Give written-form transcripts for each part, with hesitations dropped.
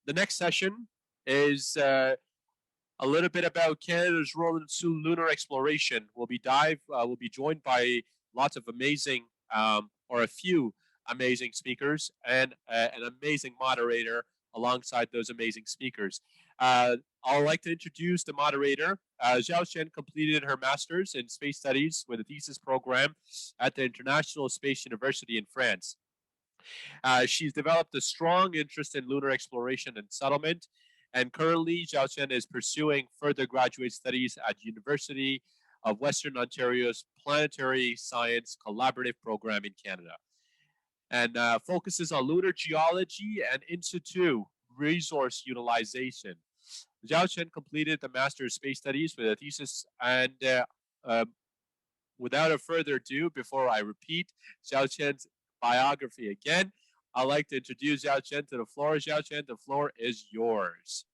The next session is a little bit about Canada's role in lunar exploration. We'll be joined by lots of amazing, or a few amazing speakers, and an amazing moderator alongside those amazing speakers. I'd like to introduce the moderator. Zhao Chen completed her master's in space studies with a thesis program at the International Space University in France. She's developed a strong interest in lunar exploration and settlement, and currently Zhao Chen is pursuing further graduate studies at University of Western Ontario's Planetary Science Collaborative Program in Canada, and focuses on lunar geology and in situ resource utilization. Zhao Chen completed the Master's Space Studies with a thesis, and without a further ado, before I repeat Zhao Chen's biography again, I'd like to introduce Zhao Chen to the floor. Zhao Chen, the floor is yours.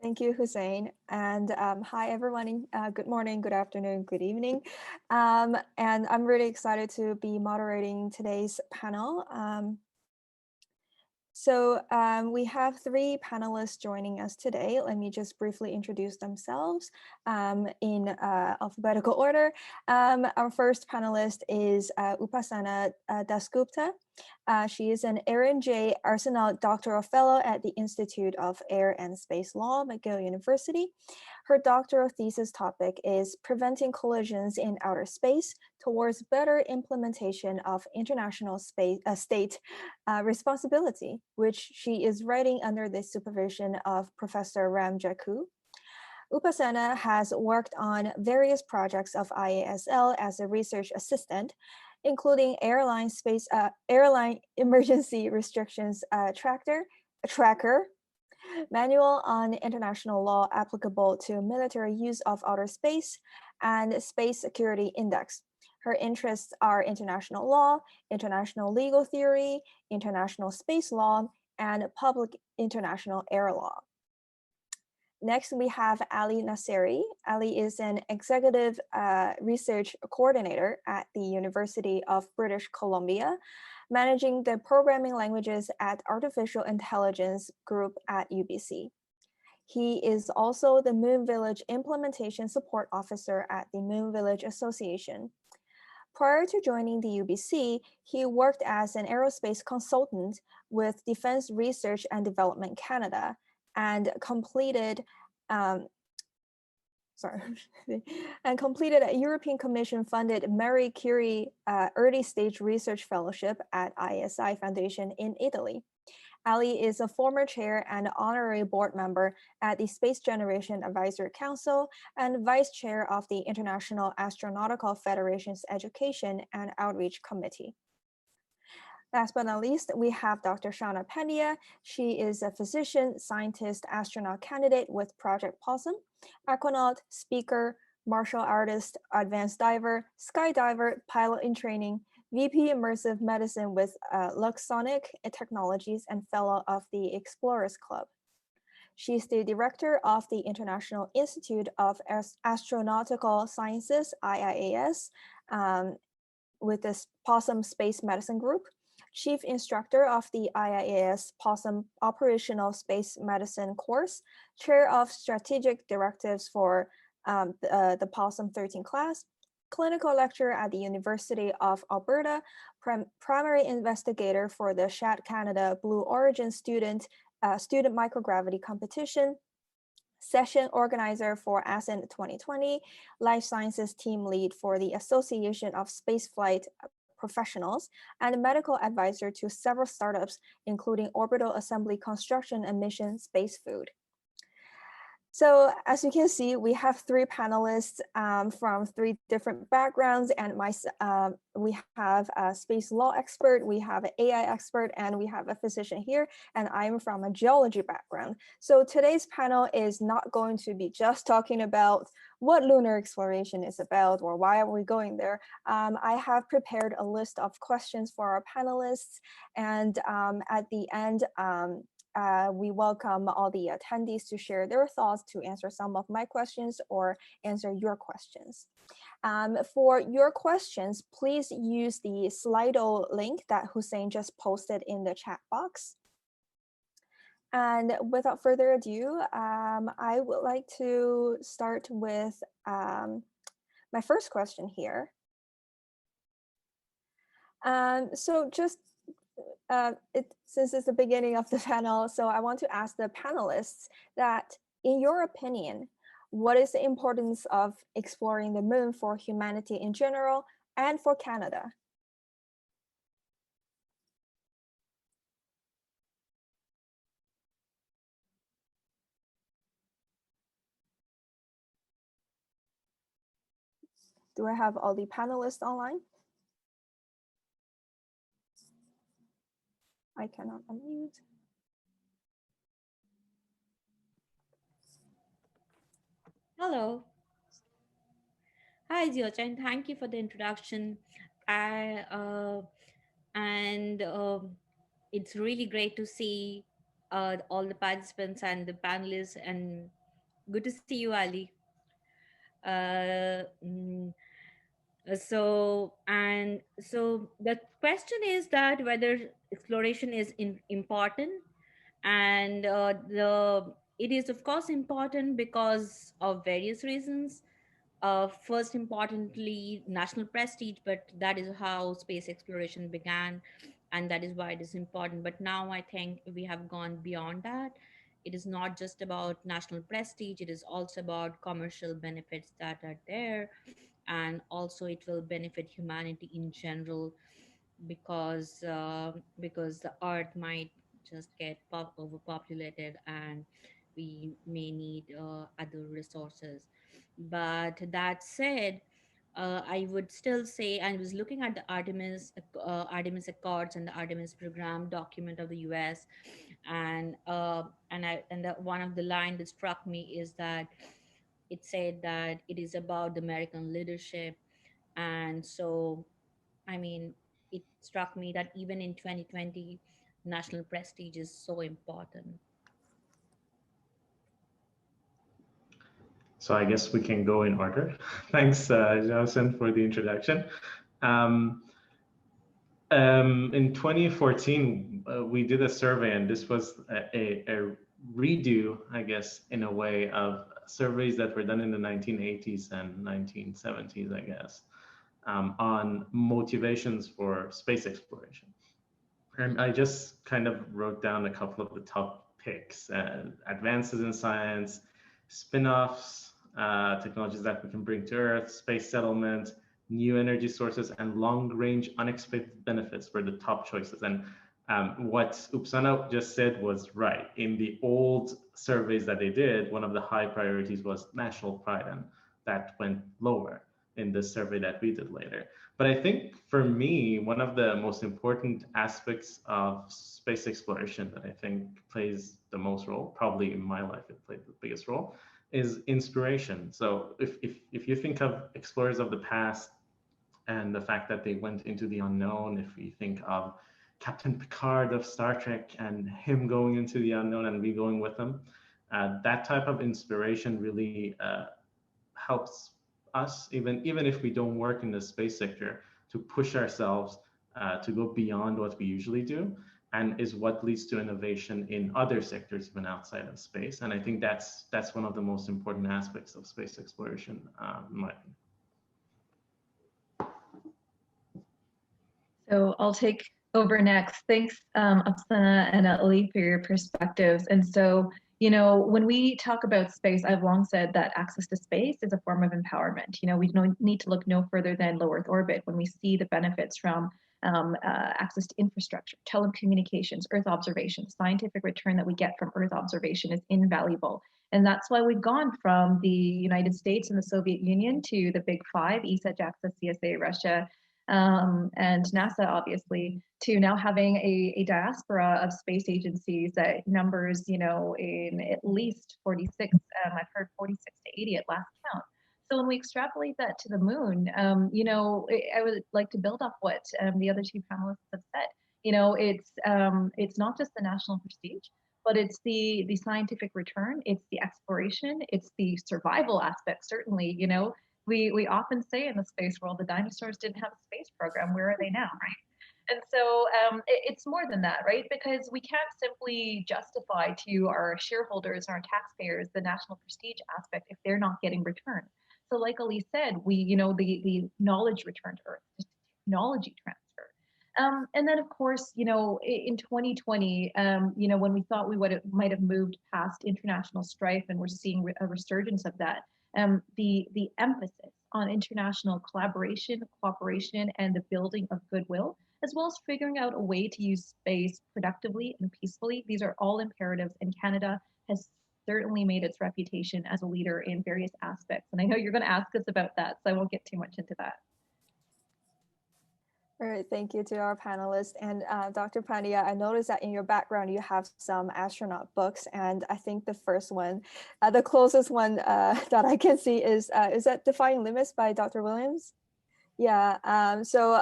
Thank you, Hussein. And hi, everyone. Good morning, good afternoon, good evening. And I'm really excited to be moderating today's panel. So we have three panelists joining us today. Let me just briefly introduce themselves in alphabetical order. Our first panelist is Upasana Dasgupta. She is an Aaron J. Arsenault Doctoral Fellow at the Institute of Air and Space Law, McGill University. Her doctoral thesis topic is Preventing Collisions in Outer Space Towards Better Implementation of International State Responsibility, which she is writing under the supervision of Professor Ram Jaku. Upasana has worked on various projects of IASL as a research assistant, including airline emergency restrictions tracker, manual on international law applicable to military use of outer space, and space security index. Her interests are international law, international legal theory, international space law, and public international air law. Next, we have Ali Nasseri. Ali is an executive research coordinator at the University of British Columbia, managing the programming languages at Artificial Intelligence Group at UBC. He is also the Moon Village Implementation Support Officer at the Moon Village Association. Prior to joining the UBC, he worked as an aerospace consultant with Defense Research and Development Canada, and completed a European Commission funded Marie Curie Early Stage Research Fellowship at ISI Foundation in Italy. Ali is a former chair and honorary board member at the Space Generation Advisory Council and vice chair of the International Astronautical Federation's Education and Outreach Committee. Last but not least, we have Dr. Shauna Pandya. She is a physician, scientist, astronaut candidate with Project Possum, aquanaut, speaker, martial artist, advanced diver, skydiver, pilot in training, VP Immersive Medicine with Luxonic Technologies, and fellow of the Explorers Club. She's the director of the International Institute of Astronautical Sciences, IIAS, with the Possum Space Medicine Group, chief instructor of the IIAS Possum Operational Space Medicine course, chair of strategic directives for the Possum 13 class, clinical lecturer at the University of Alberta, primary investigator for the SHAT Canada Blue Origin student microgravity competition, session organizer for ASCENT 2020, life sciences team lead for the Association of Spaceflight Professionals, and medical advisor to several startups, including orbital assembly construction and mission Space Food. So as you can see, we have three panelists from three different backgrounds, and we have a space law expert, we have an AI expert, and we have a physician here, and I'm from a geology background. So today's panel is not going to be just talking about what lunar exploration is about or why are we going there. I have prepared a list of questions for our panelists, and at the end, we welcome all the attendees to share their thoughts, to answer some of my questions or answer your questions. For your questions, please use the Slido link that Hussein just posted in the chat box. And without further ado, I would like to start with my first question here. So just since it's the beginning of the panel, so I want to ask the panelists that, in your opinion, what is the importance of exploring the moon for humanity in general and for Canada? Do I have all the panelists online? I cannot unmute. Hello. Hi, Ziochen. Thank you for the introduction. I and It's really great to see all the participants and the panelists, and good to see you, Ali. Uh, mm, so the question is that whether exploration is important, and the it is of course important because of various reasons. First, importantly, national prestige, but that is how space exploration began, and that is why it is important. But now I think we have gone beyond that. It is not just about national prestige, it is also about commercial benefits that are there, and also it will benefit humanity in general, because the earth might just get overpopulated, and we may need other resources. But that said, I would still say, I was looking at the Artemis Accords and the Artemis Program document of the U.S., and one of the line that struck me is that it said that it is about the American leadership. And so, I mean, it struck me that even in 2020, national prestige is so important. So I guess we can go in order. Thanks, Johnson, for the introduction. Um, in 2014, we did a survey, and this was a redo, I guess, in a way, of surveys that were done in the 1980s and 1970s, I guess, on motivations for space exploration. And I just kind of wrote down a couple of the top picks: advances in science, spin-offs, technologies that we can bring to Earth, space settlement, new energy sources, and long-range unexpected benefits were the top choices. And what Upsana just said was right. In the old surveys that they did, one of the high priorities was national pride, and that went lower in the survey that we did later. But I think for me, one of the most important aspects of space exploration that I think plays the most role, probably in my life, it played the biggest role, is inspiration. So if you think of explorers of the past and the fact that they went into the unknown, if we think of Captain Picard of Star Trek and him going into the unknown and we going with him, that type of inspiration really helps us, even if we don't work in the space sector, to push ourselves to go beyond what we usually do, and is what leads to innovation in other sectors even outside of space. And I think that's one of the most important aspects of space exploration, in my opinion. So I'll take over next. Thanks, Apsana and Ali, for your perspectives. And so, when we talk about space, I've long said that access to space is a form of empowerment. We need to look no further than low Earth orbit when we see the benefits from access to infrastructure, telecommunications, Earth observation. Scientific return that we get from Earth observation is invaluable. And that's why we've gone from the United States and the Soviet Union to the big five: ESA, JAXA, CSA, Russia, and NASA, obviously, to now having a diaspora of space agencies that numbers, in at least 46. I've heard 46 to 80 at last count. So when we extrapolate that to the moon, I would like to build off what the other two panelists have said. It's not just the national prestige, but it's the scientific return, it's the exploration, it's the survival aspect. Certainly, we often say in the space world, the dinosaurs didn't have a space program. Where are they now, right? And so it's more than that, right? Because we can't simply justify to our shareholders and our taxpayers the national prestige aspect if they're not getting return. So like Ali said, the knowledge return to Earth, just technology transfer. And then, of course, in 2020, when we thought we might have moved past international strife, and we're seeing a resurgence of that, the emphasis on international collaboration, cooperation, and the building of goodwill, as well as figuring out a way to use space productively and peacefully. These are all imperatives, and Canada has certainly made its reputation as a leader in various aspects. And I know you're going to ask us about that, so I won't get too much into that. All right, thank you to our panelists. And Dr. Pandya, I noticed that in your background, you have some astronaut books. And I think the first one, the closest one that I can see is that Defying Limits by Dr. Williams? Yeah, so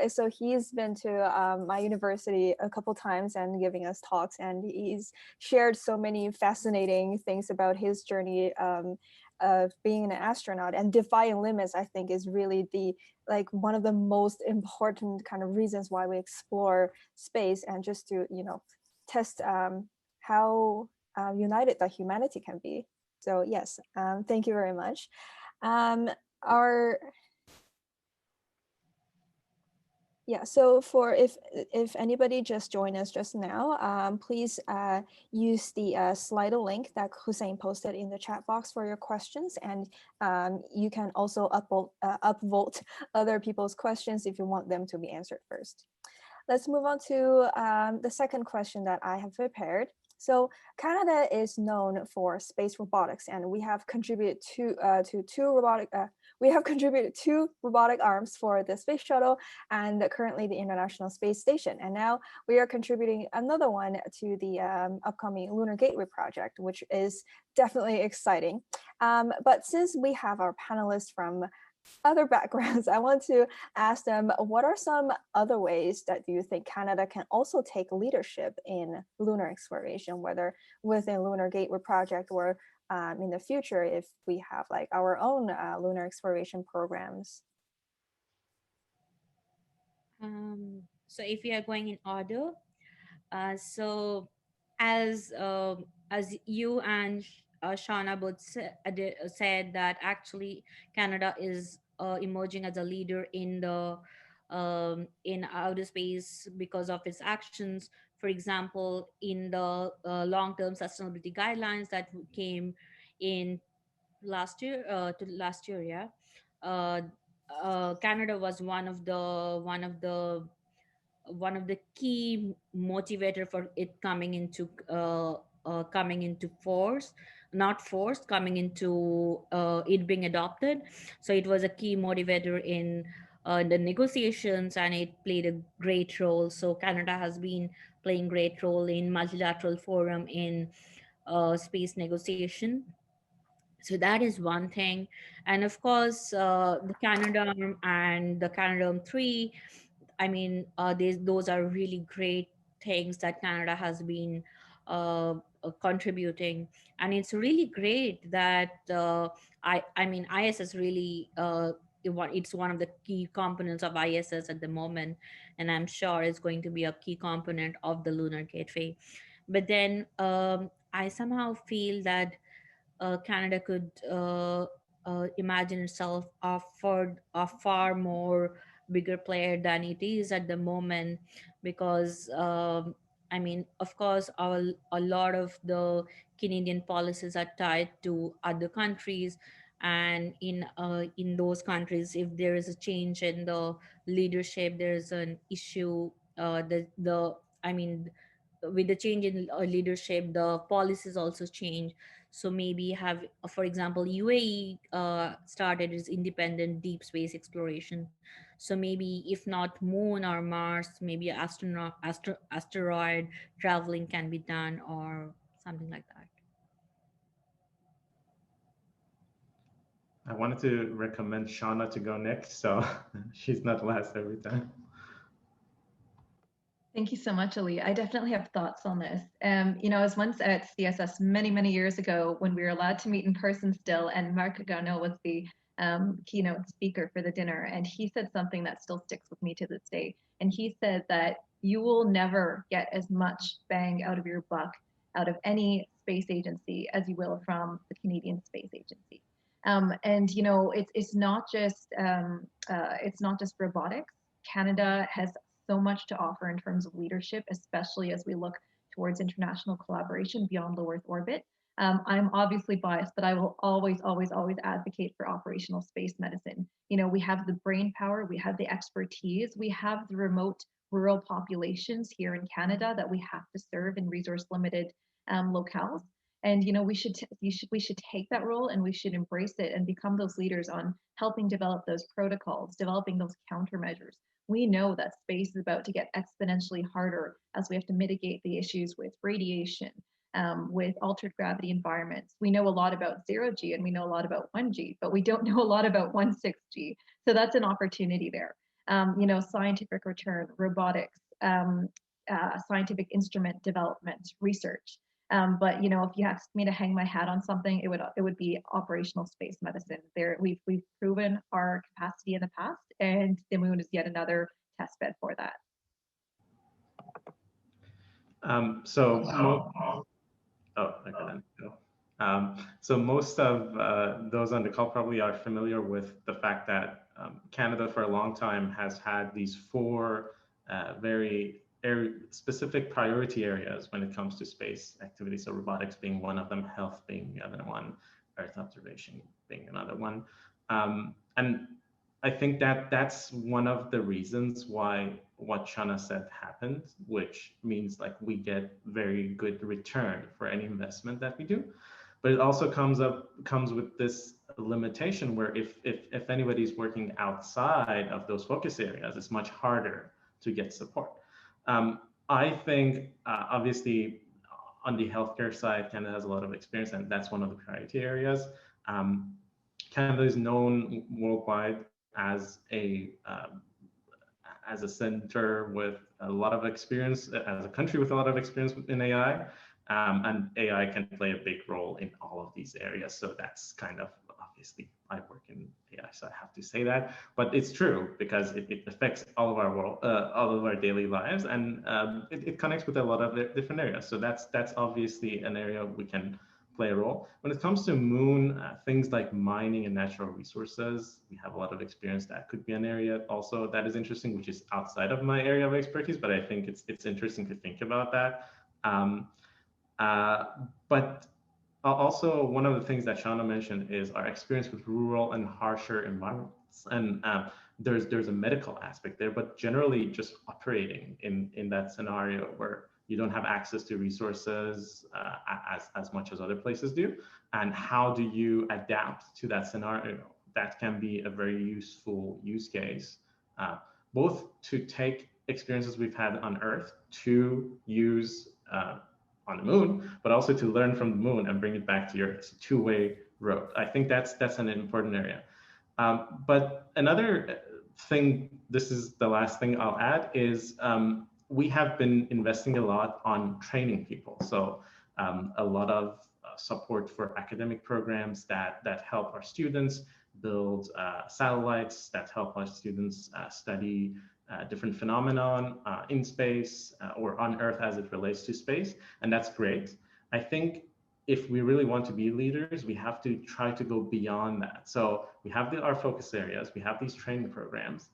so he's been to my university a couple times and giving us talks, and he's shared so many fascinating things about his journey of being an astronaut. And defying limits, I think, is really one of the most important kind of reasons why we explore space, and just to test how united that humanity can be. So yes, thank you very much. Our Yeah, so for if anybody just joined us just now, please use the Slido link that Hussein posted in the chat box for your questions, and you can also upvote other people's questions if you want them to be answered first. Let's move on to the second question that I have prepared. So Canada is known for space robotics, and we have contributed two robotic arms for the space shuttle and currently the International Space Station. And now we are contributing another one to the upcoming Lunar Gateway project, which is definitely exciting. But since we have our panelists from other backgrounds, I want to ask them, what are some other ways that you think Canada can also take leadership in lunar exploration, whether within Lunar Gateway project or in the future if we have our own lunar exploration programs? So if we are going in order, so as you and Shauna both said that actually Canada is emerging as a leader in outer space because of its actions. For example, in the long-term sustainability guidelines that came in last year, yeah. Uh, Canada was one of the key motivator for it coming into force, not forced, coming into it being adopted. So it was a key motivator in the negotiations, and it played a great role. So Canada has been playing great role in multilateral forum in space negotiation. So that is one thing. And of course, the Canadarm and the Canadarm 3, I mean, those are really great things that Canada has been contributing, and it's really great that I mean, ISS really it's one of the key components of ISS at the moment, and I'm sure it's going to be a key component of the Lunar Gateway. But then I somehow feel that Canada could imagine itself a far more bigger player than it is at the moment, because I mean, of course, a lot of the Canadian policies are tied to other countries, and in those countries, if there is a change in the leadership, there is an issue. The I mean, with the change in leadership, the policies also change. So maybe have, for example, UAE started its independent deep space exploration. So maybe if not moon or Mars, maybe asteroid traveling can be done, or something like that. I wanted to recommend Shauna to go next, so she's not last every time. Thank you so much, Ali. I definitely have thoughts on this. I was once at CSS many, many years ago when we were allowed to meet in person still, and Marc Garneau was the keynote speaker for the dinner, and he said something that still sticks with me to this day. And he said that you will never get as much bang out of your buck out of any space agency as you will from the Canadian Space Agency. And it's not just robotics. Canada has so much to offer in terms of leadership, especially as we look towards international collaboration beyond low Earth orbit. I'm obviously biased, but I will always, always, always advocate for operational space medicine. We have the brain power, we have the expertise, we have the remote rural populations here in Canada that we have to serve in resource limited locales. And we should take that role, and we should embrace it and become those leaders on helping develop those protocols, developing those countermeasures. We know that space is about to get exponentially harder as we have to mitigate the issues with radiation, with altered gravity environments. We know a lot about 0G and we know a lot about 1G, but we don't know a lot about 16G. So that's an opportunity there. Scientific return, robotics, scientific instrument development, research. But if you asked me to hang my hat on something, it would be operational space medicine. We've proven our capacity in the past, and the moon is yet another test bed for that. So most of those on the call probably are familiar with the fact that Canada for a long time has had these four very specific priority areas when it comes to space activity. So robotics being one of them, health being the other one, Earth observation being another one. And I think that that's one of the reasons why what Shana said happened, which means like we get very good return for any investment that we do. But it also comes with this limitation where if anybody's working outside of those focus areas, it's much harder to get support. I think obviously on the healthcare side, Canada has a lot of experience, and that's one of the priority areas. Canada is known worldwide as a center with a lot of experience, as a country with a lot of experience in AI, and AI can play a big role in all of these areas. So that's kind of, obviously, I work in AI, so I have to say that, but it's true because it affects all of our world, all of our daily lives, and it connects with a lot of different areas. So that's obviously an area we can play a role. When it comes to moon, things like mining and natural resources, we have a lot of experience. That could be an area also that is interesting, which is outside of my area of expertise, but I think it's interesting to think about that. But also, one of the things that Shauna mentioned is our experience with rural and harsher environments. And there's a medical aspect there, but generally just operating in that scenario where you don't have access to resources as much as other places do. And how do you adapt to that scenario? That can be a very useful use case, both to take experiences we've had on Earth to use on the moon, but also to learn from the moon and bring it back to Earth. It's a two-way road. I think that's an important area. But another thing, this is the last thing I'll add, is we have been investing a lot on training people. So a lot of support for academic programs that help our students build satellites, that help our students study different phenomenon in space or on Earth as it relates to space, and that's great. I think if we really want to be leaders, we have to try to go beyond that. So we have our focus areas, we have these training programs,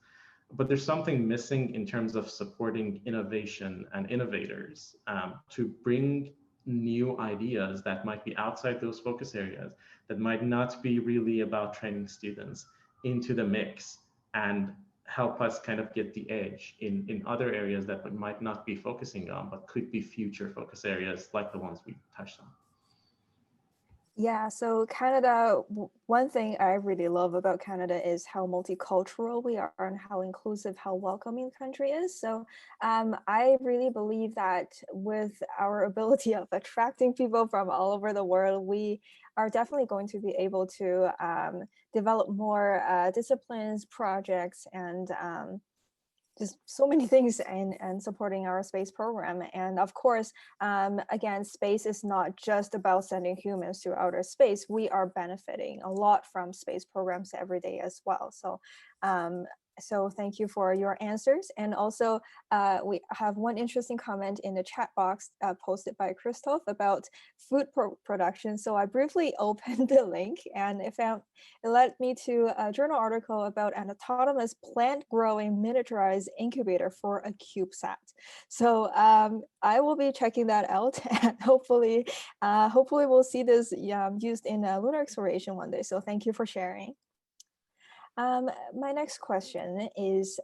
but there's something missing in terms of supporting innovation and innovators to bring new ideas that might be outside those focus areas, that might not be really about training students, into the mix and help us kind of get the edge in other areas that we might not be focusing on, but could be future focus areas like the ones we touched on. Yeah, so Canada, one thing I really love about Canada is how multicultural we are and how inclusive, how welcoming the country is. So I really believe that with our ability of attracting people from all over the world, we are definitely going to be able to develop more disciplines, projects, and just so many things and supporting our space program. And of course, again, space is not just about sending humans to outer space. We are benefiting a lot from space programs every day as well. So thank you for your answers. And also, we have one interesting comment in the chat box posted by Christoph about food production. So I briefly opened the link, and it led me to a journal article about an autonomous plant-growing miniaturized incubator for a CubeSat. So I will be checking that out, and hopefully we'll see this used in lunar exploration one day. So thank you for sharing. My next question is,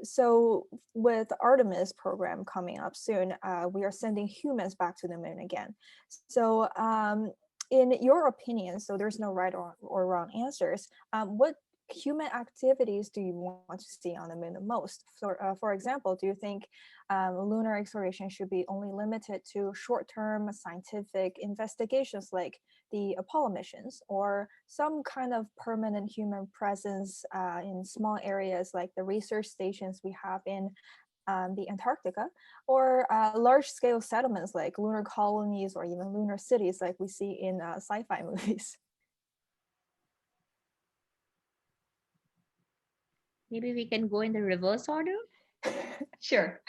so with Artemis program coming up soon, we are sending humans back to the moon again. So in your opinion, so there's no right or wrong answers, what human activities do you want to see on the moon the most? For example, do you think lunar exploration should be only limited to short-term scientific investigations like the Apollo missions, or some kind of permanent human presence in small areas like the research stations we have in the Antarctica, or large-scale settlements like lunar colonies or even lunar cities like we see in sci-fi movies? Maybe we can go in the reverse order. Sure.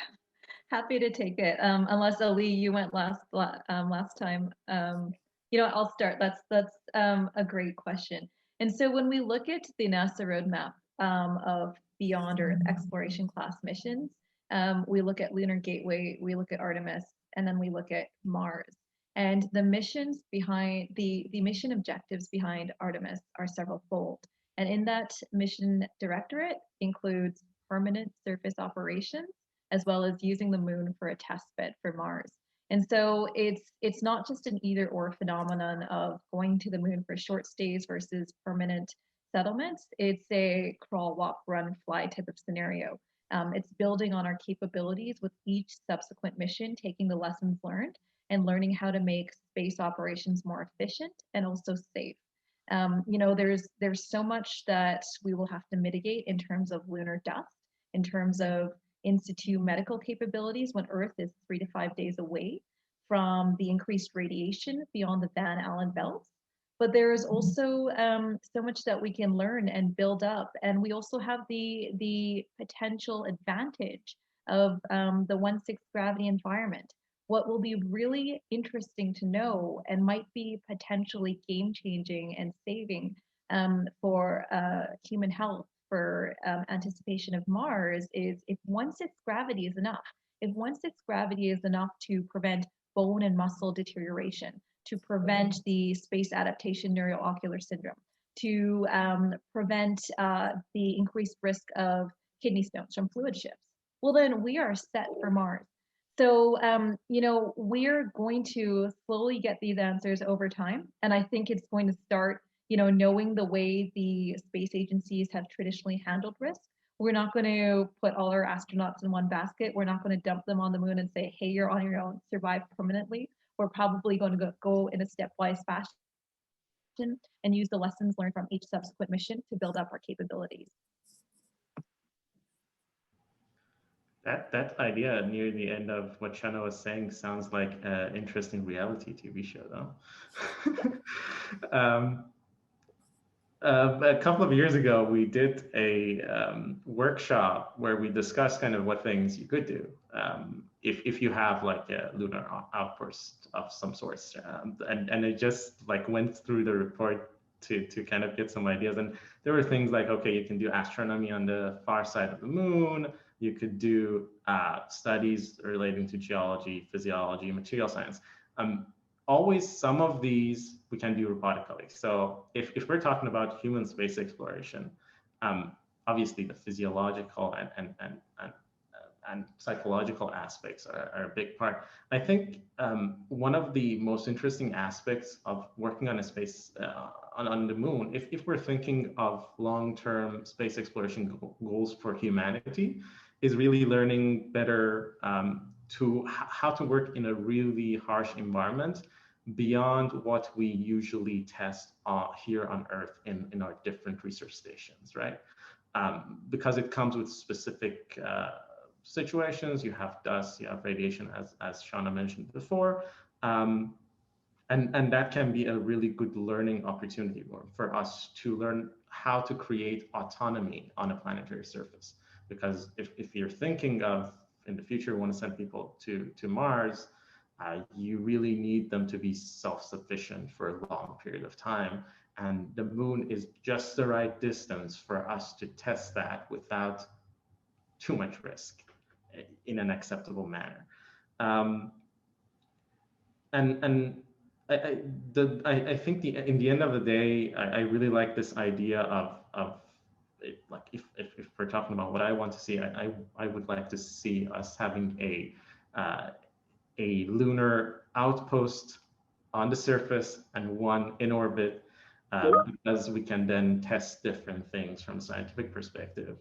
Happy to take it. Unless Ali, you went last time. I'll start. That's a great question. And so when we look at the NASA roadmap of beyond Earth exploration class missions, we look at Lunar Gateway, we look at Artemis, and then we look at Mars. And the missions behind the mission objectives behind Artemis are several fold. And in that mission directorate includes permanent surface operations, as well as using the moon for a test bed for Mars. And so it's not just an either or phenomenon of going to the moon for short stays versus permanent settlements. It's a crawl, walk, run, fly type of scenario. It's building on our capabilities with each subsequent mission, taking the lessons learned and learning how to make space operations more efficient and also safe. There's so much that we will have to mitigate in terms of lunar dust, in terms of in situ medical capabilities when Earth is 3 to 5 days away from the increased radiation beyond the Van Allen belts. But there is also so much that we can learn and build up. And we also have the potential advantage of the 1/6 gravity environment. What will be really interesting to know and might be potentially game-changing and saving for human health for anticipation of Mars is if 1/6 gravity is enough. If 1/6 gravity is enough to prevent bone and muscle deterioration, to prevent the space adaptation neuroocular syndrome, to prevent the increased risk of kidney stones from fluid shifts, well, then we are set for Mars. So, we're going to slowly get these answers over time. And I think it's going to start, knowing the way the space agencies have traditionally handled risk. We're not going to put all our astronauts in one basket. We're not going to dump them on the moon and say, hey, you're on your own, survive permanently. We're probably going to go in a stepwise fashion and use the lessons learned from each subsequent mission to build up our capabilities. That idea near the end of what Shanna was saying sounds like an interesting reality TV show, though. A couple of years ago, we did a workshop where we discussed kind of what things you could do if you have like a lunar outburst of some sorts, and it just like went through the report to kind of get some ideas. And there were things like, okay, you can do astronomy on the far side of the moon. You could do studies relating to geology, physiology, material science. Always some of these we can do robotically. So if we're talking about human space exploration, obviously the physiological and psychological aspects are a big part. I think one of the most interesting aspects of working on a space on the moon, if we're thinking of long-term space exploration goals for humanity, is really learning better how to work in a really harsh environment beyond what we usually test here on Earth in our different research stations, right? because it comes with specific situations. You have dust, you have radiation, as Shauna mentioned before. And that can be a really good learning opportunity for us to learn how to create autonomy on a planetary surface. Because if you're thinking of, in the future, want to send people to Mars, you really need them to be self-sufficient for a long period of time. And the moon is just the right distance for us to test that without too much risk in an acceptable manner. And I think in the end of the day, I really like this idea of it, like if we're talking about what I want to see, I would like to see us having a lunar outpost on the surface and one in orbit, because we can then test different things from a scientific perspective,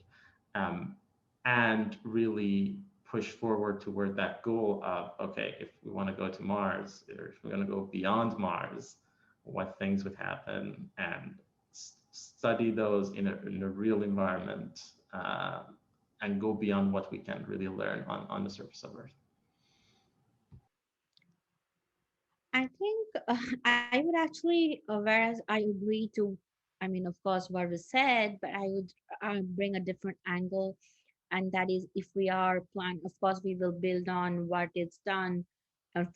and really push forward toward that goal of, okay, if we want to go to Mars, or if we're going to go beyond Mars, what things would happen, and study those in a real environment, and go beyond what we can really learn on the surface of Earth. I think I would actually, whereas I agree to, I mean, of course, what was said, but I would bring a different angle. And that is, if we are planning, of course, we will build on what is done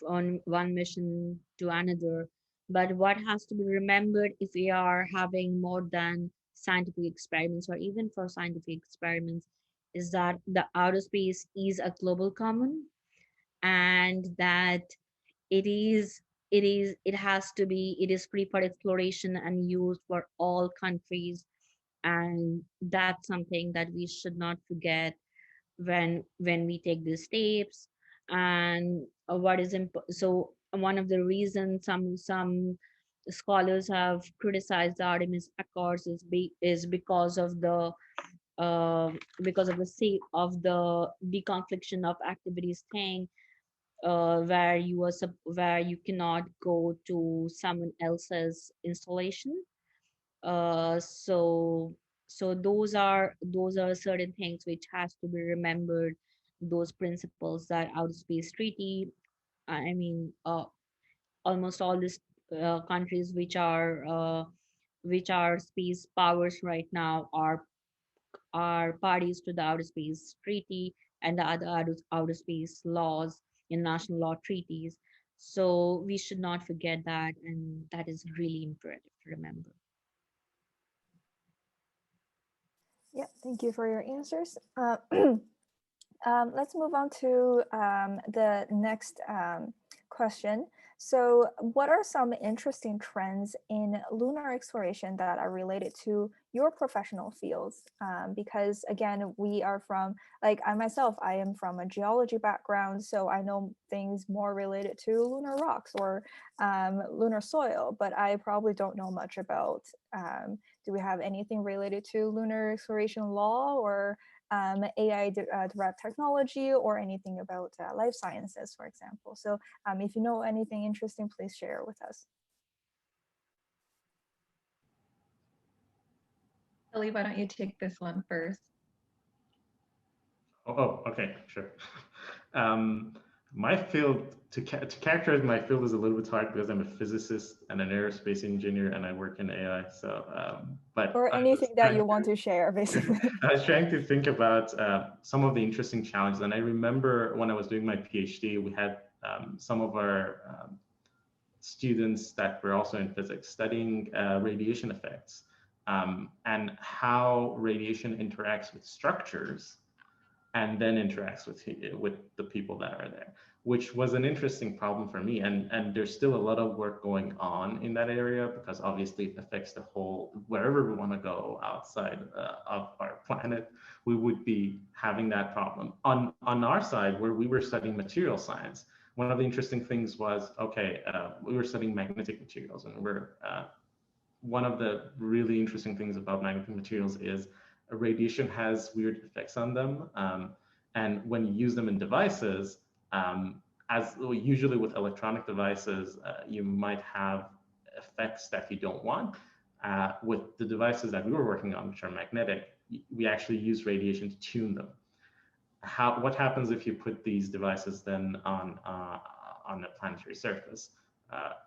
on one mission to another. But what has to be remembered, if we are having more than scientific experiments, or even for scientific experiments, is that the outer space is a global common, and that it is it has to be, it is free for exploration and use for all countries. And that's something that we should not forget when we take these steps. And so one of the reasons some scholars have criticized the Artemis Accords is because of the sake of the deconfliction of activities thing, where you cannot go to someone else's installation. So those are certain things which has to be remembered. Those principles that outer space treaty, I mean, almost all these countries which are space powers right now are parties to the outer space treaty and the other outer space laws, international law treaties. So we should not forget that, and that is really imperative to remember. Yeah, thank you for your answers. Let's move on to the next question. So what are some interesting trends in lunar exploration that are related to your professional fields? Because again, we are from, like I myself, I am from a geology background, so I know things more related to lunar rocks or lunar soil, but I probably don't know much about, do we have anything related to lunar exploration law or AI derived technology or anything about life sciences, for example. So if you know anything interesting, please share with us. Ellie, why don't you take this one first? Oh, okay, sure. My field, to characterize my field is a little bit hard because I'm a physicist and an aerospace engineer and I work in AI. So, but or anything that you want to share, basically. I was trying to think about some of the interesting challenges. And I remember when I was doing my PhD, we had some of our students that were also in physics studying radiation effects, and how radiation interacts with structures and then interacts with the people that are there, which was an interesting problem for me. And there's still a lot of work going on in that area, because obviously it affects the whole, wherever we want to go outside of our planet, we would be having that problem. On our side, where we were studying material science, one of the interesting things was, okay, we were studying magnetic materials, and one of the really interesting things about magnetic materials is radiation has weird effects on them. And when you use them in devices, as usually with electronic devices, you might have effects that you don't want. With the devices that we were working on, which are magnetic, we actually use radiation to tune them. What happens if you put these devices then on a planetary surface?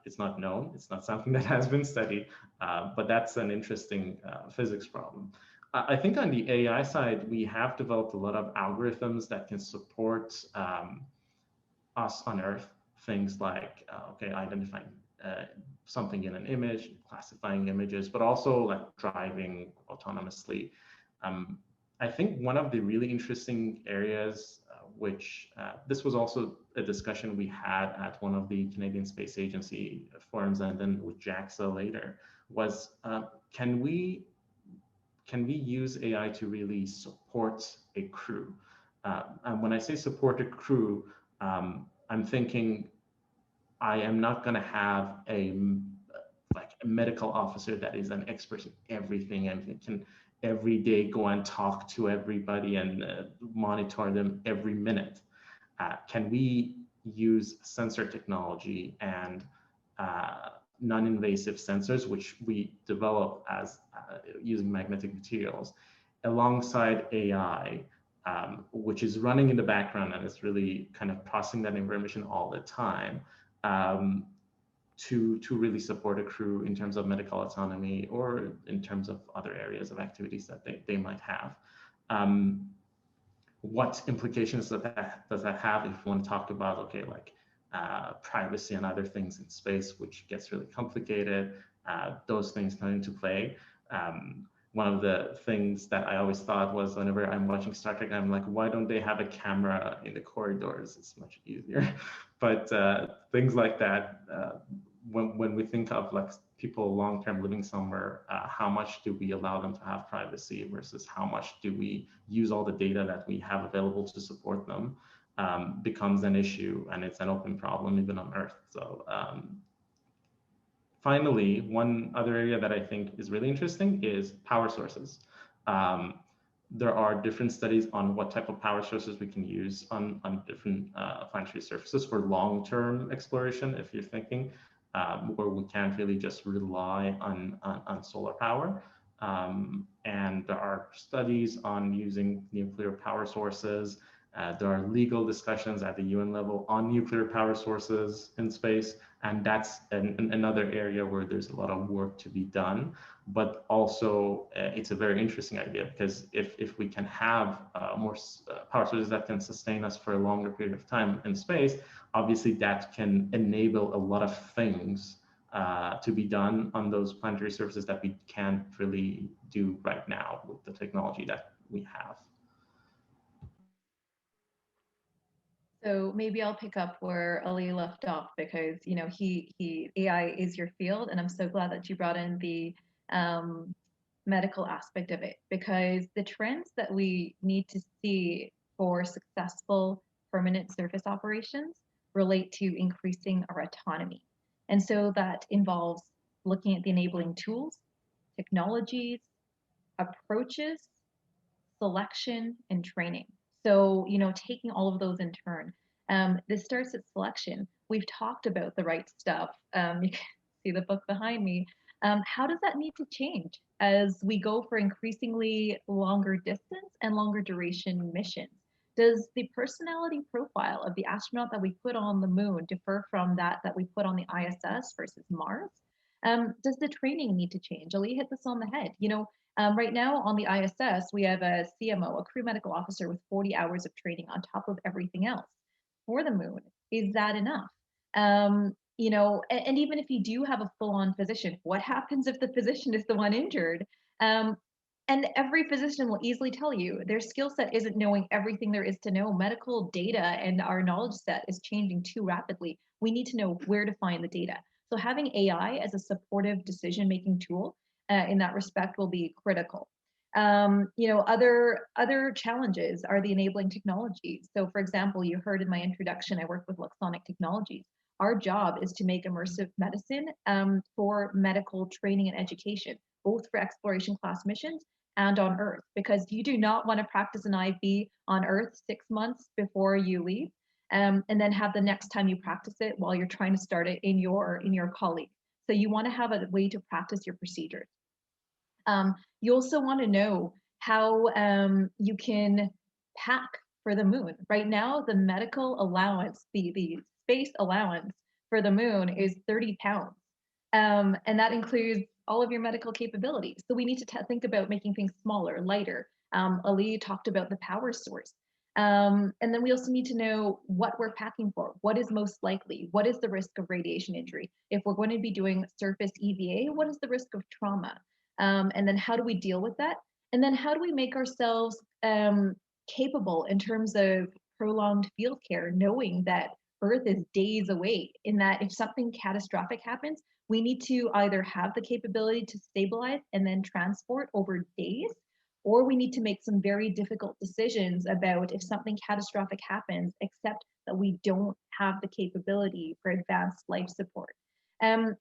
It's not known. It's not something that has been studied, but that's an interesting physics problem. I think on the AI side, we have developed a lot of algorithms that can support us on Earth. Things like, identifying something in an image, classifying images, but also like driving autonomously. I think one of the really interesting areas, which this was also a discussion we had at one of the Canadian Space Agency forums and then with JAXA later, was can we use AI to really support a crew? And when I say support a crew, I'm thinking I am not going to have a medical officer that is an expert in everything and can every day go and talk to everybody and monitor them every minute. Can we use sensor technology and non-invasive sensors, which we develop as using magnetic materials, alongside AI, which is running in the background and is really kind of processing that information all the time, to really support a crew in terms of medical autonomy or in terms of other areas of activities that they might have. What implications does that have if you want to talk about, privacy and other things in space, which gets really complicated? Those things come into play. One of the things that I always thought was, whenever I'm watching Star Trek, I'm like, why don't they have a camera in the corridors? It's much easier. But things like that, when we think of like people long-term living somewhere, how much do we allow them to have privacy versus how much do we use all the data that we have available to support them, becomes an issue, and it's an open problem even on Earth. So finally, one other area that I think is really interesting is power sources. There are different studies on what type of power sources we can use on different planetary surfaces for long-term exploration, if you're thinking, where we can't really just rely on solar power. And there are studies on using nuclear power sources. There are legal discussions at the UN level on nuclear power sources in space, and that's another area where there's a lot of work to be done. But also, it's a very interesting idea, because if we can have more power sources that can sustain us for a longer period of time in space, obviously that can enable a lot of things to be done on those planetary surfaces that we can't really do right now with the technology that we have. So maybe I'll pick up where Ali left off, because AI is your field, and I'm so glad that you brought in the medical aspect of it, because the trends that we need to see for successful permanent surface operations relate to increasing our autonomy. And so that involves looking at the enabling tools, technologies, approaches, selection, and training. So, taking all of those in turn. This starts at selection. We've talked about the right stuff. You can see the book behind me. How does that need to change as we go for increasingly longer distance and longer duration missions? Does the personality profile of the astronaut that we put on the moon differ from that we put on the ISS versus Mars? Does the training need to change? Ali hit this on the head. Right now on the ISS, we have a CMO, a crew medical officer, with 40 hours of training on top of everything else. For the moon, is that enough? And even if you do have a full-on physician, what happens if the physician is the one injured? And every physician will easily tell you their skill set isn't knowing everything there is to know. Medical data and our knowledge set is changing too rapidly. We need to know where to find the data. So having AI as a supportive decision-making tool in that respect will be critical. Other challenges are the enabling technologies. So for example, you heard in my introduction, I work with Luxonic Technologies. Our job is to make immersive medicine for medical training and education, both for exploration class missions and on Earth, because you do not want to practice an IV on Earth 6 months before you leave, and then have the next time you practice it while you're trying to start it in your colleague. So you want to have a way to practice your procedures. You also want to know how you can pack for the moon. Right now, the medical allowance, the space allowance for the moon is 30 pounds. And that includes all of your medical capabilities. So we need to think about making things smaller, lighter. Ali talked about the power source. And then we also need to know what we're packing for. What is most likely? What is the risk of radiation injury? If we're going to be doing surface EVA, what is the risk of trauma? And then how do we deal with that? And then how do we make ourselves capable in terms of prolonged field care, knowing that Earth is days away, in that if something catastrophic happens, we need to either have the capability to stabilize and then transport over days, or we need to make some very difficult decisions about if something catastrophic happens, except that we don't have the capability for advanced life support. Um,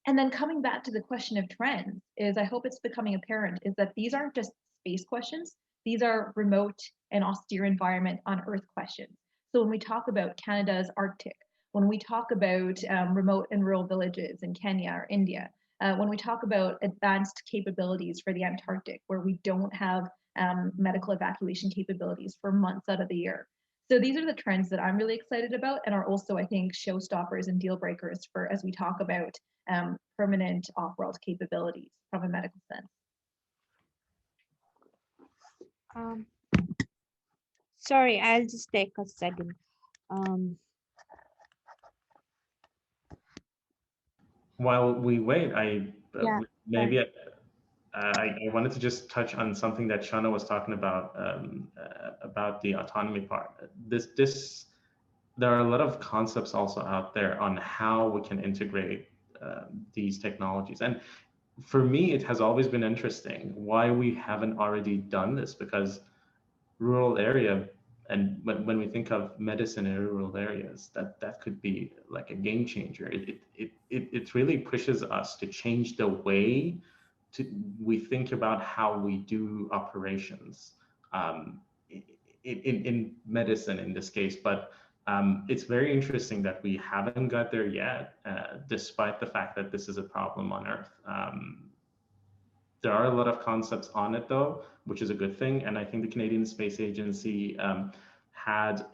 and then coming back to the question of trends, is I hope it's becoming apparent is that these aren't just space questions, these are remote and austere environment on Earth questions. So when we talk about Canada's Arctic, when we talk about remote and rural villages in Kenya or India, when we talk about advanced capabilities for the Antarctic, where we don't have medical evacuation capabilities for months out of the year. So these are the trends that I'm really excited about and are also, I think, showstoppers and deal breakers for as we talk about permanent off-world capabilities from a medical sense. Um, Sorry, I'll just take a second. Um, While we wait, yeah, maybe I wanted to just touch on something that Shana was talking about the autonomy part. There are a lot of concepts also out there on how we can integrate these technologies. And for me, it has always been interesting why we haven't already done this, because rural area, and when we think of medicine in rural areas, that could be like a game changer. It really pushes us to change the way we think about how we do operations in medicine in this case. But it's very interesting that we haven't got there yet, despite the fact that this is a problem on Earth. There are a lot of concepts on it though, which is a good thing. And I think the Canadian Space Agency had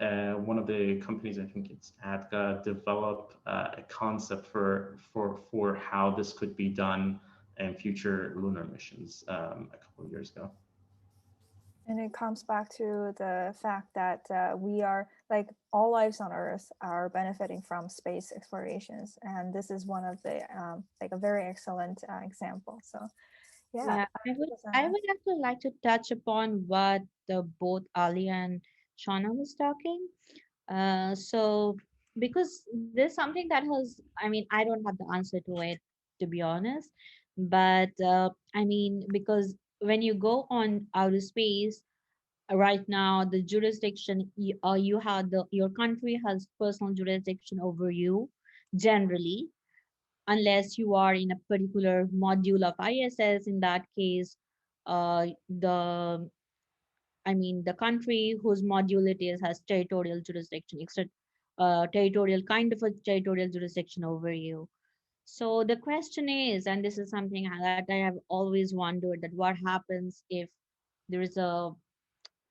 one of the companies, I think it's ADGA, develop a concept for how this could be done in future lunar missions a couple of years ago. And it comes back to the fact that we are, like, all lives on Earth are benefiting from space explorations, and this is one of the like a very excellent example. So, yeah, I would actually like to touch upon what both Ali and Shauna was talking. So because there's something that has, I mean, I don't have the answer to it, to be honest. But I mean, because when you go on outer space, right now the jurisdiction you have your country has personal jurisdiction over you generally, unless you are in a particular module of ISS. In that case, the I mean, the country whose module it is has territorial jurisdiction, except territorial kind of a territorial jurisdiction over you. So the question is, and this is something that I have always wondered, that what happens if there is a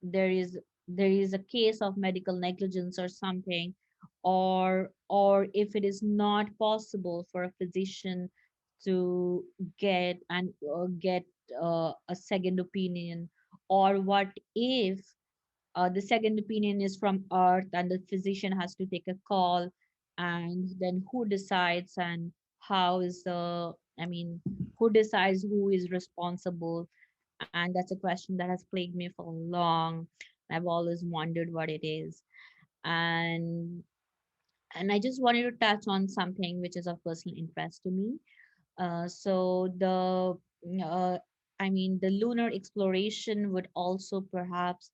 there is there is a case of medical negligence or something, or if it is not possible for a physician to get a second opinion, or what if the second opinion is from Earth and the physician has to take a call, and then who decides, and how is the I mean, who decides who is responsible? And that's a question that has plagued me for long. I've always wondered what it is. And I just wanted to touch on something which is of personal interest to me. So uh, the lunar exploration would also perhaps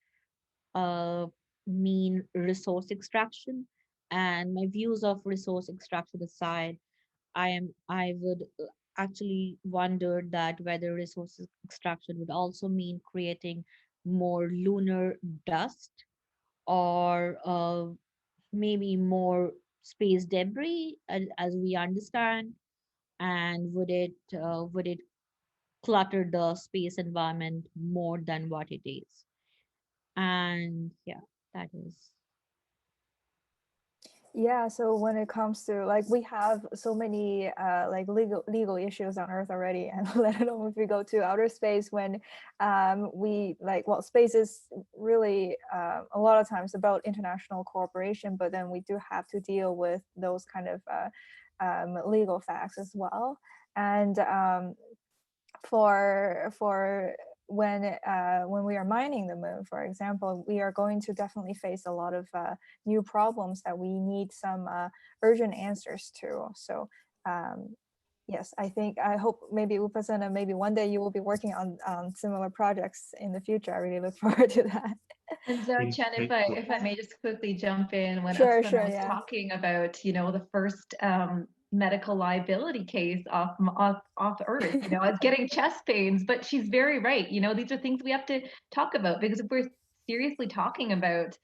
uh, mean resource extraction. And my views of resource extraction aside, I would actually wonder that whether resource extraction would also mean creating more lunar dust, or maybe more space debris, as we understand. And would it clutter the space environment more than what it is. And yeah, that is. Yeah, so when it comes to like we have so many like legal issues on Earth already, and let alone if we go to outer space when we like well space is really a lot of times about international cooperation, but then we do have to deal with those kind of legal facts as well. And for when we are mining the moon, for example, we are going to definitely face a lot of new problems that we need some urgent answers to. So yes, I hope maybe Upasana, maybe one day you will be working on similar projects in the future. I really look forward to that. And so, Chen, if I may just quickly jump in, when Sure, Upsana sure, was yeah. talking about, you know, the first medical liability case off Earth, you know, as getting chest pains, but she's very right. You know, these are things we have to talk about, because if we're seriously talking about,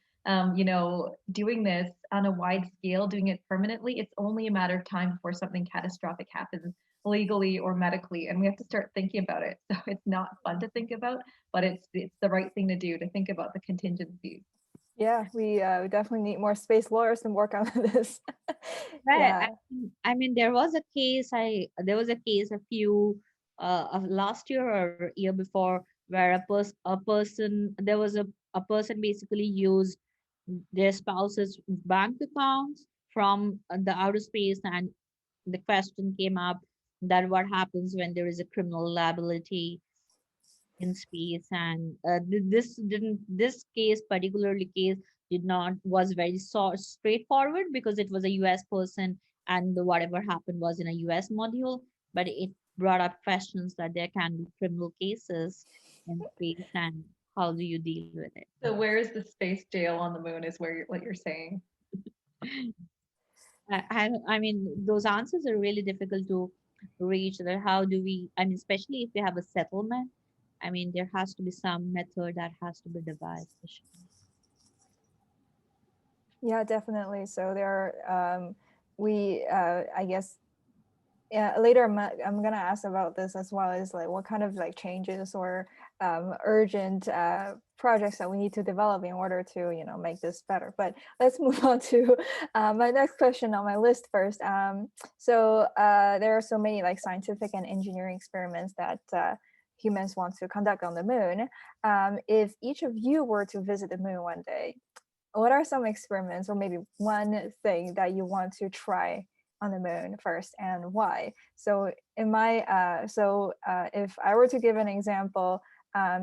you know, doing this on a wide scale, doing it permanently, it's only a matter of time before something catastrophic happens legally or medically, and we have to start thinking about it. So it's not fun to think about, but it's the right thing to do, to think about the contingencies. Yeah, we definitely need more space lawyers to work on this. Right. Yeah. I mean, there was a case. There was a case a few of last year or year before where a person there was a person basically used their spouse's bank accounts from the outer space, and the question came up that what happens when there is a criminal liability in space. And this case, particularly case, did not was very straightforward because it was a US person, and whatever happened was in a US module, but it brought up questions that there can be criminal cases in space, and how do you deal with it. So where is the space jail on the moon, is what you're saying. I mean, those answers are really difficult to reach. That how do we? I mean, especially if we have a settlement. I mean, there has to be some method that has to be devised. For sure. Yeah, definitely. So there are, we, I guess, yeah, later I'm gonna ask about this as well as like what kind of like changes or urgent projects that we need to develop in order to, you know, make this better. But let's move on to my next question on my list first. So there are so many like scientific and engineering experiments that humans want to conduct on the moon. If each of you were to visit the moon one day, what are some experiments or maybe one thing that you want to try on the moon first, and why? So in my if I were to give an example,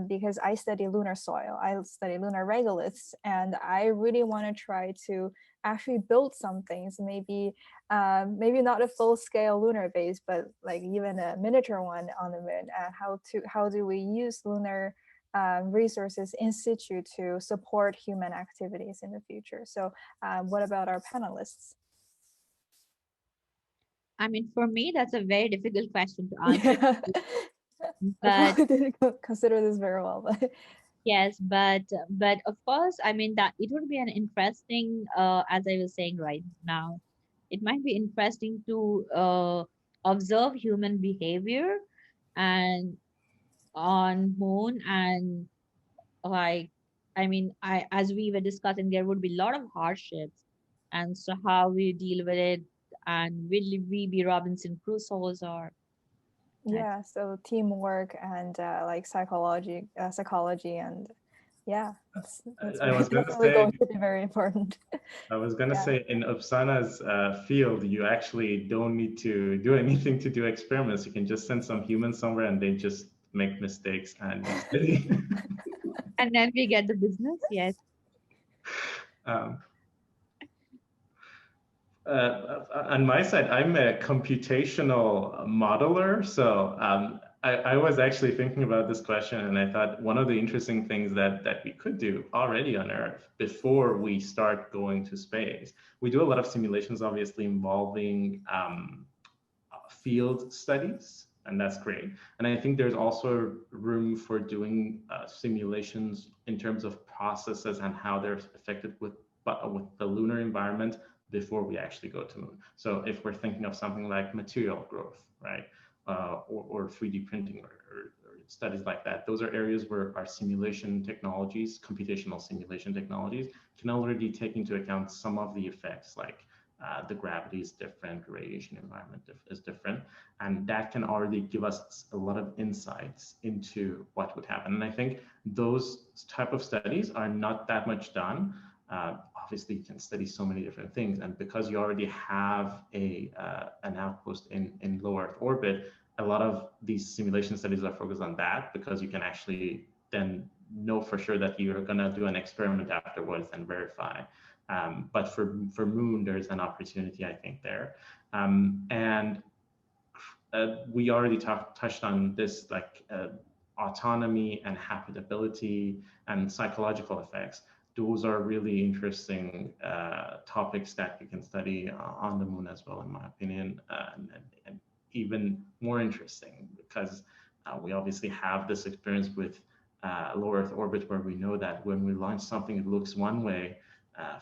because I study lunar soil, I study lunar regoliths, and I really want to try to actually build some things, maybe maybe not a full scale lunar base, but like even a miniature one on the moon. How do we use lunar resources in situ to support human activities in the future? So what about our panelists? I mean, for me, that's a very difficult question to answer. Yeah. I But probably didn't consider this very well, but yes, but of course, I mean that it would be an interesting, as I was saying right now, it might be interesting to observe human behavior and on moon. And like, I mean, I as we were discussing, there would be a lot of hardships, and so how we deal with it, and will we be Robinson Crusoe's, or that. yeah, so teamwork and like psychology and yeah, it's I was gonna definitely say, going to be very important. Yeah. say in Upsana's field, you actually don't need to do anything to do experiments. You can just send some humans somewhere and they just make mistakes and you study. And then we get the business. Yes. um, on my side, I'm a computational modeler. So I was actually thinking about this question, and I thought one of the interesting things that we could do already on Earth before we start going to space, we do a lot of simulations, obviously involving field studies, and that's great. And I think there's also room for doing simulations in terms of processes and how they're affected with the lunar environment before we actually go to moon. So if we're thinking of something like material growth, right? or 3D printing or studies like that. Those are areas where our simulation technologies, computational simulation technologies, can already take into account some of the effects, like the gravity is different, radiation environment is different, and that can already give us a lot of insights into what would happen. And I think those type of studies are not that much done. Obviously, you can study so many different things, and because you already have an outpost in low Earth orbit, a lot of these simulation studies are focused on that, because you can actually then know for sure that you're going to do an experiment afterwards and verify. But for Moon, there's an opportunity, I think, there. And we already touched on this, like autonomy and habitability and psychological effects. Those are really interesting topics that you can study on the Moon as well, in my opinion, and even more interesting, because we obviously have this experience with low Earth orbit, where we know that when we launch something, it looks one way.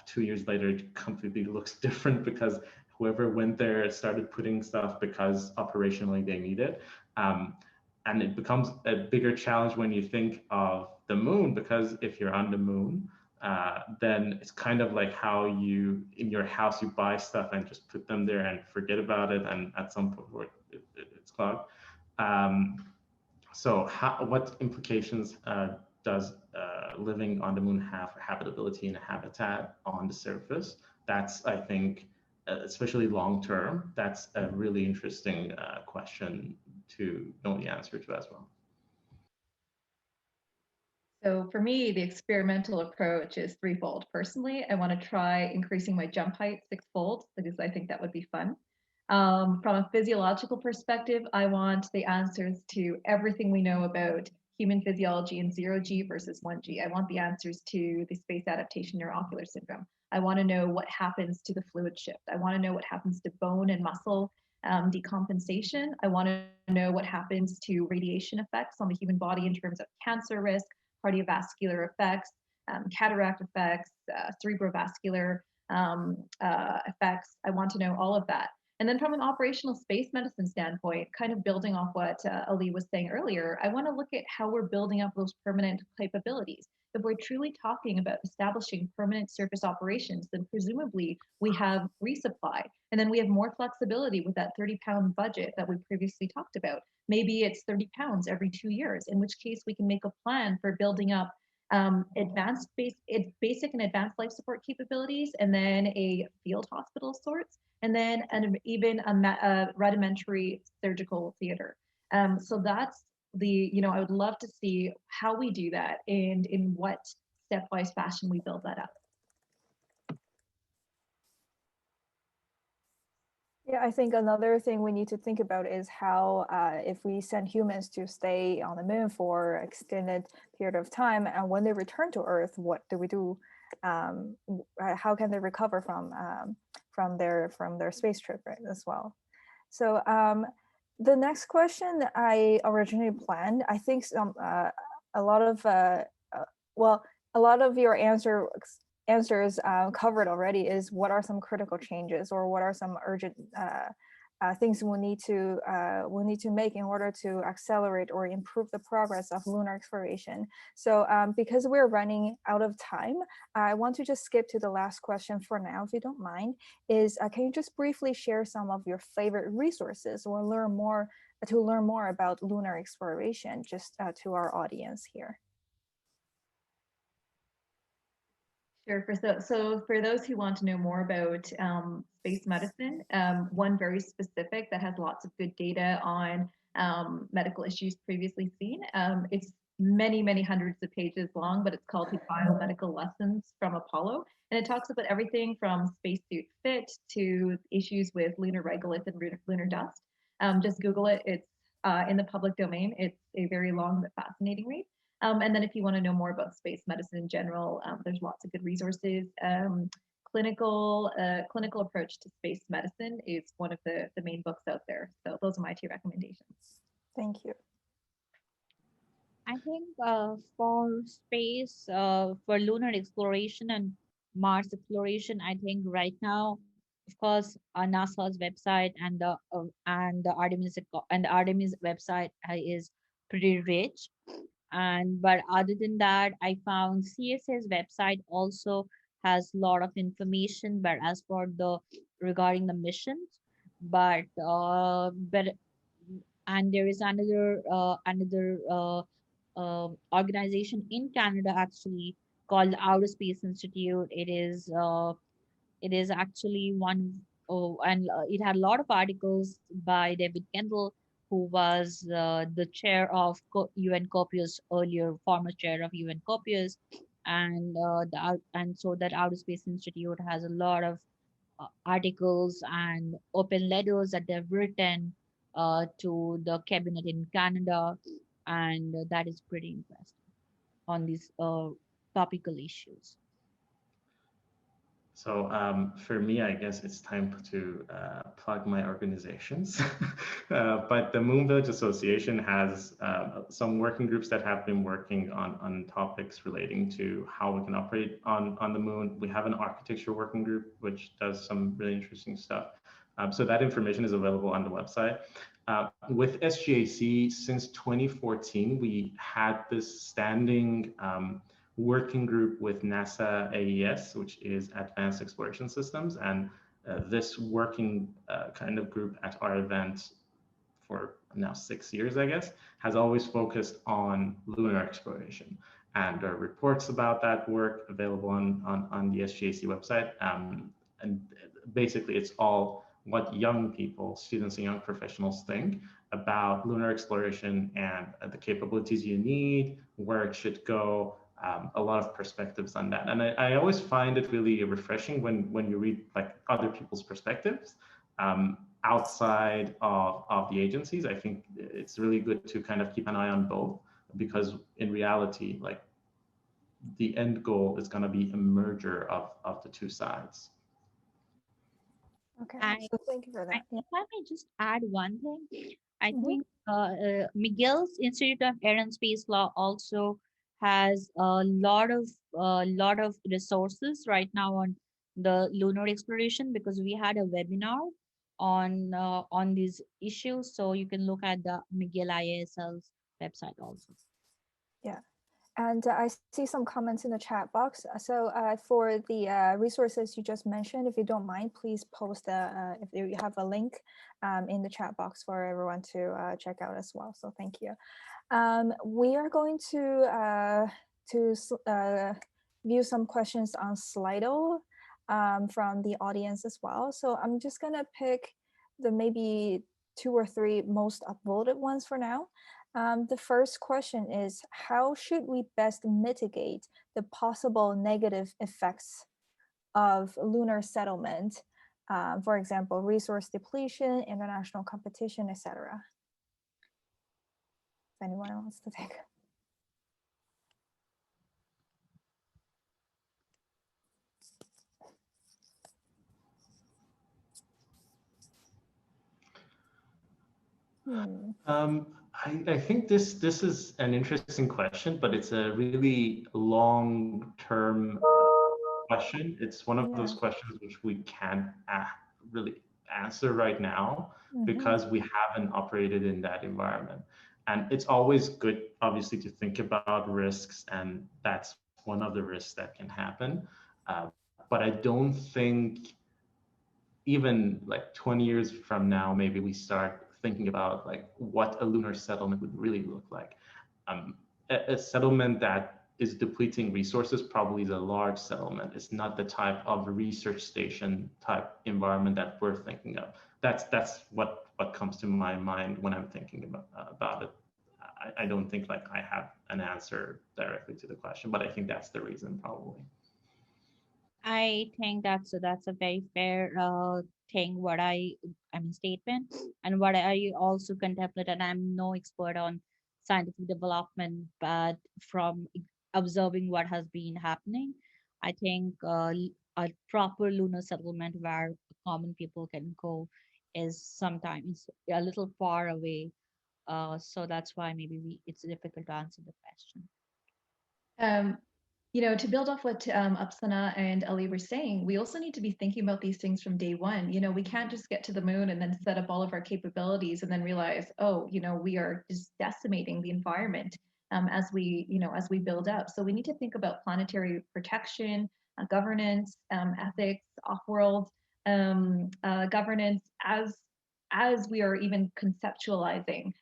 2 years later, it completely looks different, because whoever went there started putting stuff because operationally they need it. And it becomes a bigger challenge when you think of the Moon, because if you're on the Moon, then it's kind of like how you, in your house, you buy stuff and just put them there and forget about it, and at some point it's clogged. So what implications does living on the Moon have for habitability and habitat on the surface? That's, I think, especially long term, that's a really interesting question to know the answer to as well. So for me, the experimental approach is threefold. Personally, I want to try increasing my jump height sixfold, because I think that would be fun. From a physiological perspective, I want the answers to everything we know about human physiology in 0G versus 1G. I want the answers to the space adaptation neuroocular syndrome. I want to know what happens to the fluid shift. I want to know what happens to bone and muscle decompensation. I want to know what happens to radiation effects on the human body in terms of cancer risk, cardiovascular effects, cataract effects, cerebrovascular effects. I want to know all of that. And then from an operational space medicine standpoint, kind of building off what Ali was saying earlier, I want to look at how we're building up those permanent capabilities. If we're truly talking about establishing permanent surface operations, then presumably we have resupply. And then we have more flexibility with that 30-pound budget that we previously talked about. Maybe it's 30 pounds every 2 years, in which case we can make a plan for building up basic and advanced life support capabilities, and then a field hospital of sorts, and then even a rudimentary surgical theater. So that's I would love to see how we do that and in what stepwise fashion we build that up. Yeah, I think another thing we need to think about is how if we send humans to stay on the moon for an extended period of time, and when they return to Earth, what do we do? How can they recover from their space trip, right, as well? So the next question I originally planned, I think a lot of your answers covered already, is what are some critical changes, or what are some urgent things we need to make in order to accelerate or improve the progress of lunar exploration. So because we're running out of time, I want to just skip to the last question for now, if you don't mind, is can you just briefly share some of your favorite resources or learn more about lunar exploration, just to our audience here? Sure. So for those who want to know more about space medicine, one very specific that has lots of good data on medical issues previously seen. It's many hundreds of pages long, but it's called the Biomedical Lessons from Apollo. And it talks about everything from spacesuit fit to issues with lunar regolith and lunar dust. Just Google it. It's in the public domain. It's a very long but fascinating read. And then if you want to know more about space medicine in general, there's lots of good resources. Clinical approach to space medicine is one of the main books out there. So those are my two recommendations. Thank you. I think for space, for lunar exploration and Mars exploration, I think right now of course, NASA's website and the Artemis website is pretty rich. And but other than that, I found CSA's website also has a lot of information. But as for the regarding the missions, but and there is another organization in Canada actually called the Outer Space Institute. It is actually one. Oh, and it had a lot of articles by David Kendall, who was the chair of UN COPIUS earlier, former chair of UN COPIUS, and so that Outer Space Institute has a lot of articles and open letters that they've written to the cabinet in Canada, and that is pretty interesting on these topical issues. So for me, I guess it's time to plug my organizations. But the Moon Village Association has some working groups that have been working on topics relating to how we can operate on the moon. We have an architecture working group, which does some really interesting stuff. So that information is available on the website. With SGAC, since 2014, we had this standing working group with NASA AES, which is Advanced Exploration Systems. And this working kind of group at our event for now 6 years, I guess, has always focused on lunar exploration. And there are reports about that work available on the SGAC website. And basically, it's all what young people, students and young professionals think about lunar exploration and the capabilities you need, where it should go, a lot of perspectives on that. And I always find it really refreshing when you read like other people's perspectives outside of the agencies. I think it's really good to kind of keep an eye on both, because in reality, like the end goal is going to be a merger of the two sides. Okay, I, so thank you for that. if I may just add one thing, I Mhm. think Miguel's Institute of Air and Space Law also has a lot of resources right now on the lunar exploration, because we had a webinar on these issues, so you can look at the Miguel IASL's website also. Yeah. And I see some comments in the chat box. So for the resources you just mentioned, if you don't mind, please post if you have a link in the chat box for everyone to check out as well. So thank you. We are going to view some questions on Slido from the audience as well. So I'm just gonna pick the maybe 2 or 3 most upvoted ones for now. The first question is, how should we best mitigate the possible negative effects of lunar settlement? For example, resource depletion, international competition, etc. If anyone wants to take. I think this is an interesting question, but it's a really long-term question. It's one of those questions which we can't really answer right now because we haven't operated in that environment. And it's always good, obviously, to think about risks, and that's one of the risks that can happen. But I don't think even like 20 years from now, maybe we start thinking about like what a lunar settlement would really look like. A settlement that is depleting resources probably is a large settlement. It's not the type of research station type environment that we're thinking of. That's what comes to my mind when I'm thinking about it. I don't think like I have an answer directly to the question, but I think that's the reason probably. I think that's a very fair thing. I mean statement, and what I also contemplate. And I'm no expert on scientific development, but from observing what has been happening, I think a proper lunar settlement where common people can go is sometimes a little far away. So that's why maybe it's difficult to answer the question. To build off what Upsana and Ali were saying, we also need to be thinking about these things from day one. We can't just get to the moon and then set up all of our capabilities and then realize, oh, we are just decimating the environment as we build up. So we need to think about planetary protection, governance, ethics, off-world governance as we are even conceptualizing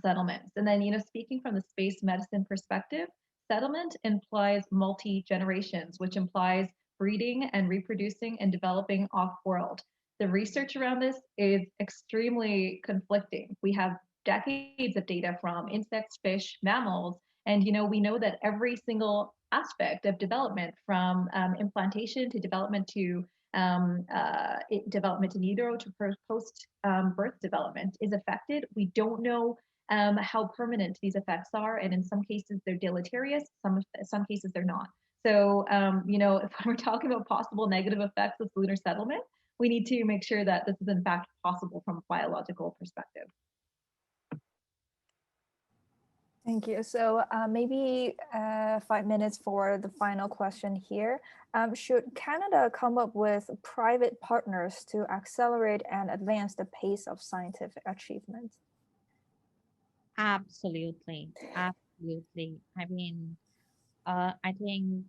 settlements. And then, speaking from the space medicine perspective, settlement implies multi-generations, which implies breeding and reproducing and developing off-world. The research around this is extremely conflicting. We have decades of data from insects, fish, mammals, and we know that every single aspect of development, from implantation to development in utero to post birth development, is affected. We don't know how permanent these effects are, and in some cases they're deleterious. Some cases they're not. So, if we're talking about possible negative effects of lunar settlement, we need to make sure that this is in fact possible from a biological perspective. Thank you. So maybe 5 minutes for the final question here. Should Canada come up with private partners to accelerate and advance the pace of scientific achievement? Absolutely. Absolutely. I mean, I think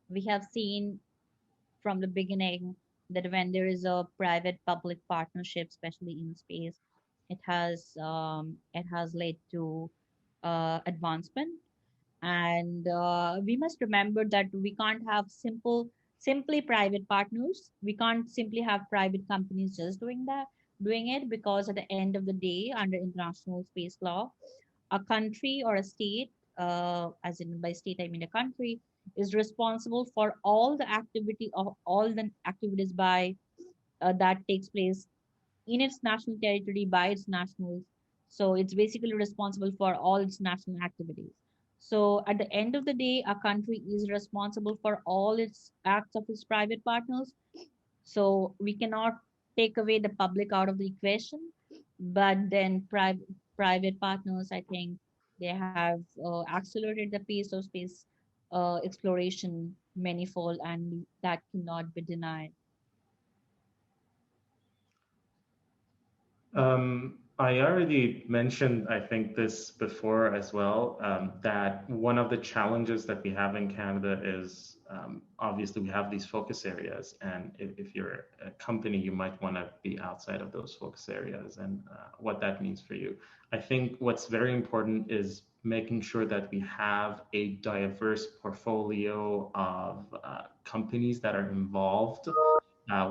we have seen from the beginning that when there is a private public partnership, especially in space, it has led to advancement. And we must remember that we can't have simply private partners. We can't simply have private companies just doing it, because at the end of the day, under international space law, a country or a state, as in by state I mean a country, is responsible for all the activities by that takes place in its national territory by its nationals. So it's basically responsible for all its national activities. So at the end of the day, a country is responsible for all its acts of its private partners. So we cannot take away the public out of the equation, but then private partners, I think, they have accelerated the pace of space exploration manifold, and that cannot be denied. I already mentioned, I think, this before as well, that one of the challenges that we have in Canada is obviously we have these focus areas, and if you're a company, you might want to be outside of those focus areas and what that means for you. I think what's very important is making sure that we have a diverse portfolio of companies that are involved,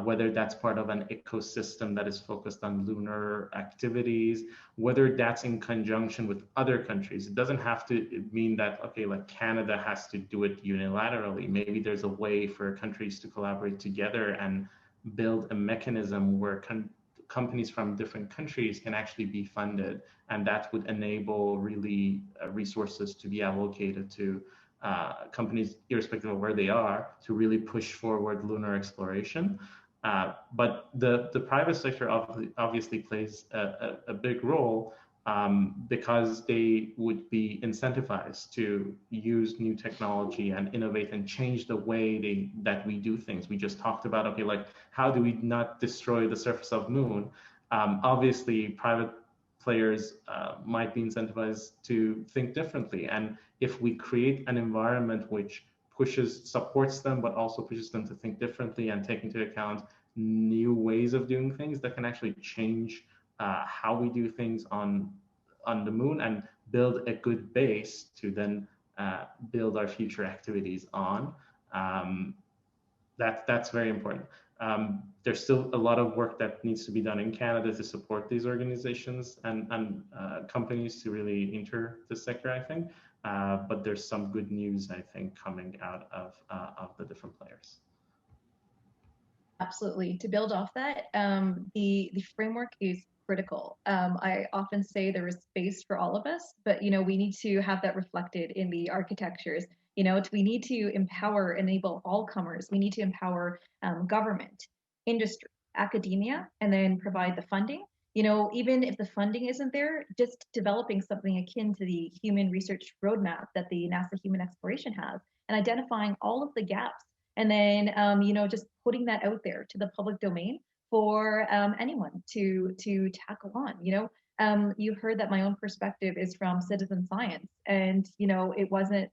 whether that's part of an ecosystem that is focused on lunar activities, whether that's in conjunction with other countries. It doesn't have to mean that, okay, like Canada has to do it unilaterally. Maybe there's a way for countries to collaborate together and build a mechanism where companies from different countries can actually be funded, and that would enable really resources to be allocated to companies, irrespective of where they are, to really push forward lunar exploration. But the private sector obviously plays a big role, because they would be incentivized to use new technology and innovate and change the way that we do things. We just talked about, okay, like how do we not destroy the surface of moon? Obviously, private players might be incentivized to think differently. And if we create an environment which supports them, but also pushes them to think differently and take into account new ways of doing things, that can actually change how we do things on the moon and build a good base to then build our future activities on. That's very important. There's still a lot of work that needs to be done in Canada to support these organizations and companies to really enter the sector, I think. But there's some good news, I think, coming out of the different players. Absolutely. To build off that, the framework is critical. I often say there is space for all of us, but we need to have that reflected in the architectures. We need to empower, enable all comers. We need to empower government, industry, academia, and then provide the funding. Even if the funding isn't there, just developing something akin to the human research roadmap that the NASA Human Exploration has and identifying all of the gaps, and then just putting that out there to the public domain for anyone to tackle on. You heard that my own perspective is from citizen science, and it wasn't.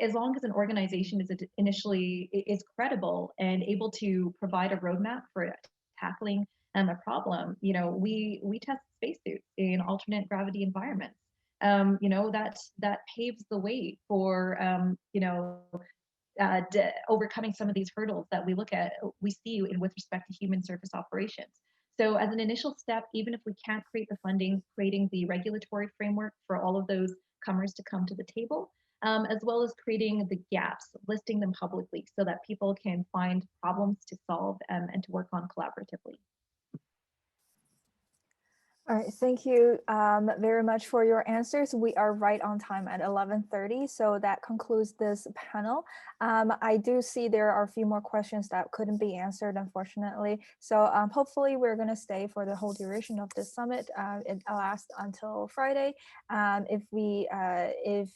As long as an organization is credible and able to provide a roadmap for tackling a problem, we test spacesuits in alternate gravity environments. That paves the way for overcoming some of these hurdles that we see with respect to human surface operations. So as an initial step, even if we can't create the funding, creating the regulatory framework for all of those comers to come to the table, as well as creating the gaps, listing them publicly so that people can find problems to solve and to work on collaboratively. All right, thank you very much for your answers. We are right on time at 11:30, so that concludes this panel. I do see there are a few more questions that couldn't be answered, unfortunately. So hopefully we're going to stay for the whole duration of this summit. It lasts until Friday. If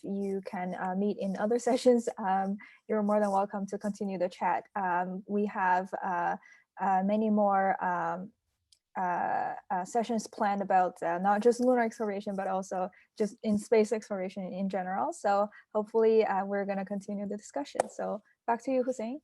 you can meet in other sessions, you're more than welcome to continue the chat. We have many more sessions planned about not just lunar exploration, but also just in space exploration in general. So hopefully we're going to continue the discussion. So back to you, Hussein.